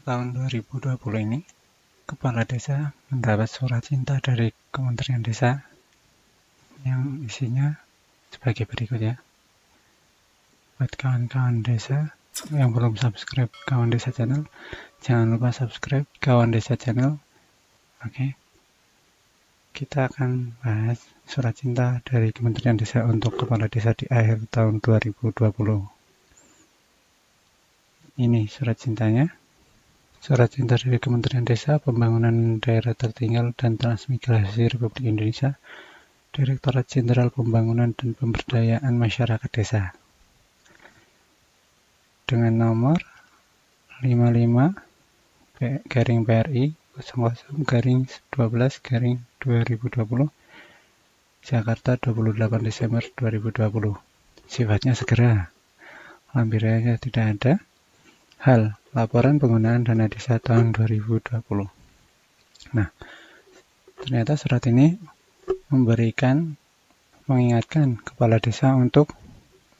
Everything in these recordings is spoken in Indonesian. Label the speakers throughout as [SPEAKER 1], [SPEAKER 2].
[SPEAKER 1] tahun 2020 ini, Kepala Desa mendapat surat cinta dari Kementerian Desa yang isinya sebagai berikut ya. Buat kawan-kawan desa yang belum subscribe Kawan Desa Channel, jangan lupa subscribe Kawan Desa Channel. Oke. Kita akan bahas surat cinta dari Kementerian Desa untuk Kepala Desa di akhir tahun 2020. Ini surat cintanya. Surat cinta dari Kementerian Desa, Pembangunan Daerah Tertinggal dan Transmigrasi Republik Indonesia, Direktorat Jenderal Pembangunan dan Pemberdayaan Masyarakat Desa. Dengan nomor 55/PRI 00/12/2020, Jakarta 28 Desember 2020. Sifatnya segera. Lampirannya tidak ada. Hal laporan penggunaan dana desa tahun 2020. Nah, ternyata surat ini mengingatkan kepala desa untuk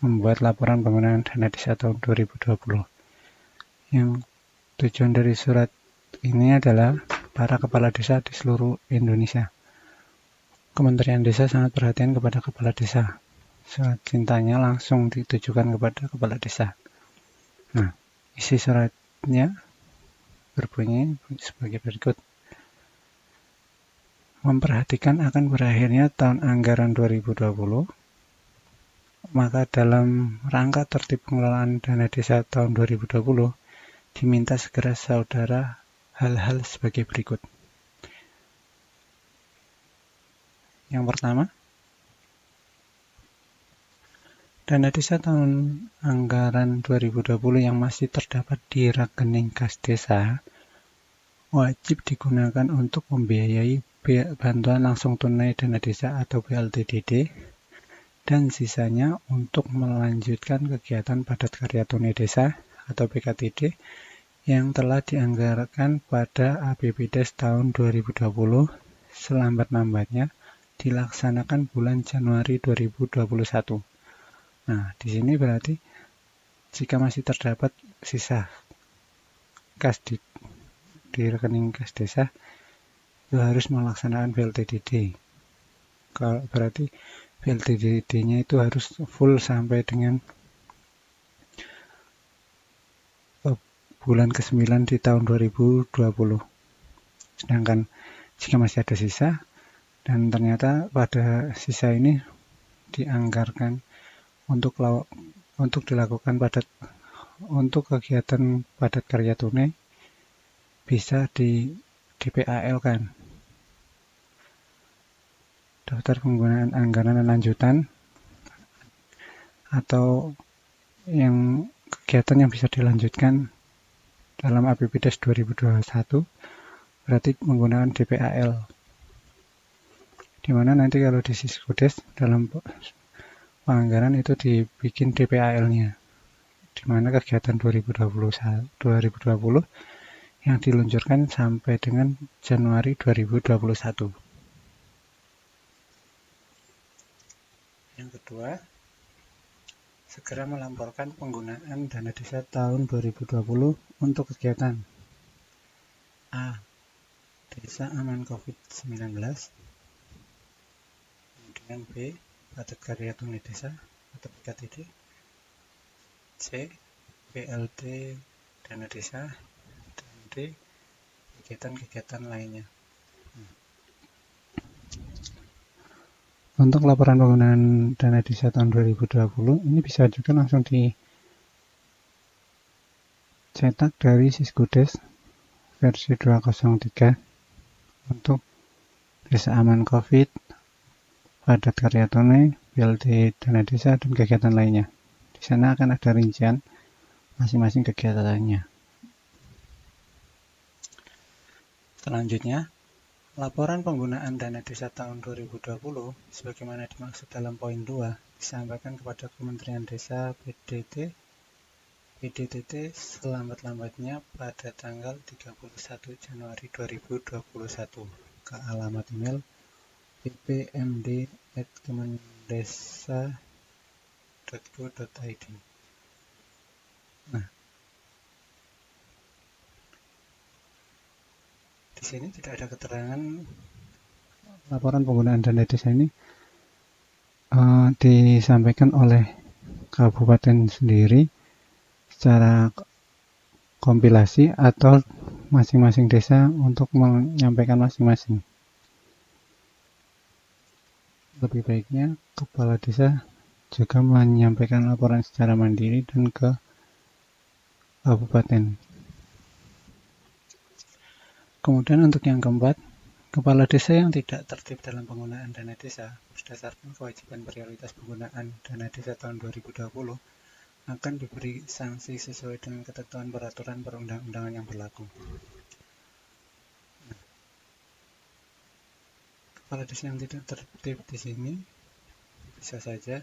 [SPEAKER 1] membuat laporan penggunaan dana desa tahun 2020. Yang tujuan dari surat ini adalah para kepala desa di seluruh Indonesia. Kementerian Desa sangat perhatian kepada kepala desa. Surat cintanya langsung ditujukan kepada kepala desa. Nah, isi suratnya berbunyi sebagai berikut. Memperhatikan akan berakhirnya tahun anggaran 2020, maka dalam rangka tertib pengelolaan dana desa tahun 2020, diminta segera saudara hal-hal sebagai berikut. Yang pertama, dana desa tahun anggaran 2020 yang masih terdapat di rekening kas desa wajib digunakan untuk membiayai bantuan langsung tunai dana desa atau BLTDD, dan sisanya untuk melanjutkan kegiatan padat karya tunai desa atau PKTD yang telah dianggarkan pada APBDes tahun 2020 selambat-lambatnya dilaksanakan bulan Januari 2021. Nah, di sini berarti jika masih terdapat sisa kas di rekening kas desa, itu harus melaksanakan BLTDD. Kalau berarti BLTDD-nya itu harus full sampai dengan bulan ke-9 di tahun 2020. Sedangkan jika masih ada sisa dan ternyata pada sisa ini dianggarkan untuk dilakukan untuk kegiatan padat karya tunai, bisa di DPAL kan, daftar penggunaan anggaran lanjutan, atau yang kegiatan yang bisa dilanjutkan dalam APBDes 2021 berarti menggunakan DPAL, dimana nanti kalau di Siskudes dalam penganggaran itu dibikin DPAL-nya, dimana kegiatan 2020 yang diluncurkan sampai dengan Januari 2021. Yang kedua, segera melaporkan penggunaan dana desa tahun 2020 untuk kegiatan A. Desa aman COVID-19, kemudian B. Padat karya tunai desa atau PKTD, C. BLT dana desa, dan D. Kegiatan-kegiatan lainnya. Untuk laporan penggunaan dana desa tahun 2020 ini bisa juga langsung dicetak dari Siskudes versi 203 untuk desa aman COVID, padat karya tunai, BLT dana desa, dan kegiatan lainnya. Di sana akan ada rincian masing-masing kegiatannya. Selanjutnya, laporan penggunaan dana desa tahun 2020 sebagaimana dimaksud dalam poin 2 disampaikan kepada Kementerian Desa PDTT selambat-lambatnya pada tanggal 31 Januari 2021 ke alamat email ppmd@kemendesa.go.id. Nah, Di sini tidak ada keterangan laporan penggunaan dana desa ini disampaikan oleh kabupaten sendiri secara kompilasi atau masing-masing desa untuk menyampaikan masing-masing. Lebih baiknya kepala desa juga menyampaikan laporan secara mandiri dan ke kabupaten. Kemudian untuk yang keempat, kepala desa yang tidak tertib dalam penggunaan dana desa berdasarkan kewajiban prioritas penggunaan dana desa tahun 2020 akan diberi sanksi sesuai dengan ketentuan peraturan perundang-undangan yang berlaku. Kepala desa yang tidak tertib di sini bisa saja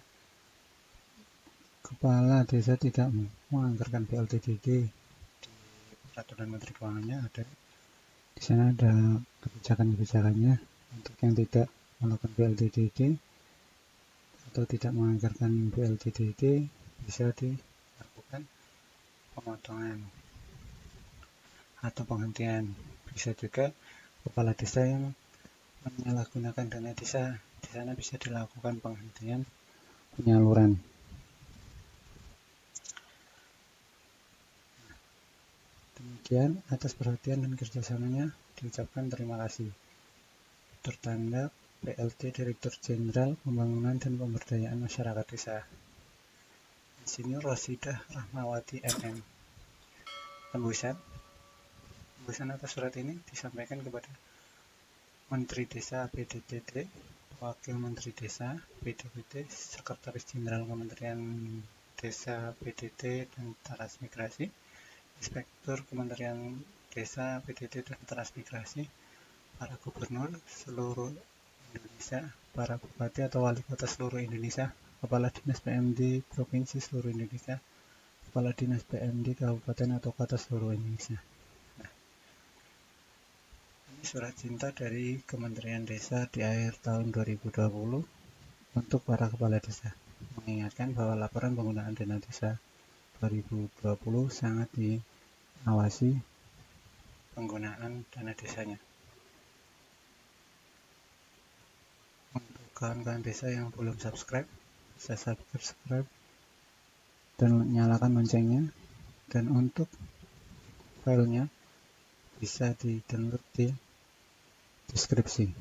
[SPEAKER 1] kepala desa tidak menganggarkan BLTDD di peraturan Menteri Keuangannya ada. Di sana ada kebijakan-kebijakannya untuk yang tidak melakukan BLTDD atau tidak menganggarkan BLTDD bisa dilakukan pemotongan atau penghentian. Bisa juga kepala desa yang menyalahgunakan dana desa, di sana bisa dilakukan penghentian penyaluran. Demikian, atas perhatian dan kerjasamanya diucapkan terima kasih. Tertanda PLT Direktur Jenderal Pembangunan dan Pemberdayaan Masyarakat Desa, Insinyur Rosidah Rahmawati MM. Tembusan atas surat ini disampaikan kepada Menteri Desa PDDT, Wakil Menteri Desa PDPT, Sekretaris Jenderal Kementerian Desa PDT dan Transmigrasi, Inspektur Kementerian Desa PDT dan Transmigrasi, para gubernur seluruh Indonesia, para bupati atau wali kota seluruh Indonesia, kepala dinas PMD provinsi seluruh Indonesia, kepala dinas PMD kabupaten atau kota seluruh Indonesia. Nah, ini surat cinta dari Kementerian Desa di akhir tahun 2020 untuk para kepala desa, mengingatkan bahwa laporan penggunaan dana desa 2020 sangat diawasi penggunaan dana desanya. Untuk kawan-kawan desa yang belum subscribe, bisa subscribe dan nyalakan loncengnya, dan untuk filenya bisa di-download di deskripsi.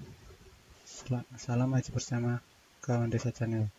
[SPEAKER 1] Salam Aji Bersama Kawan Desa Channel.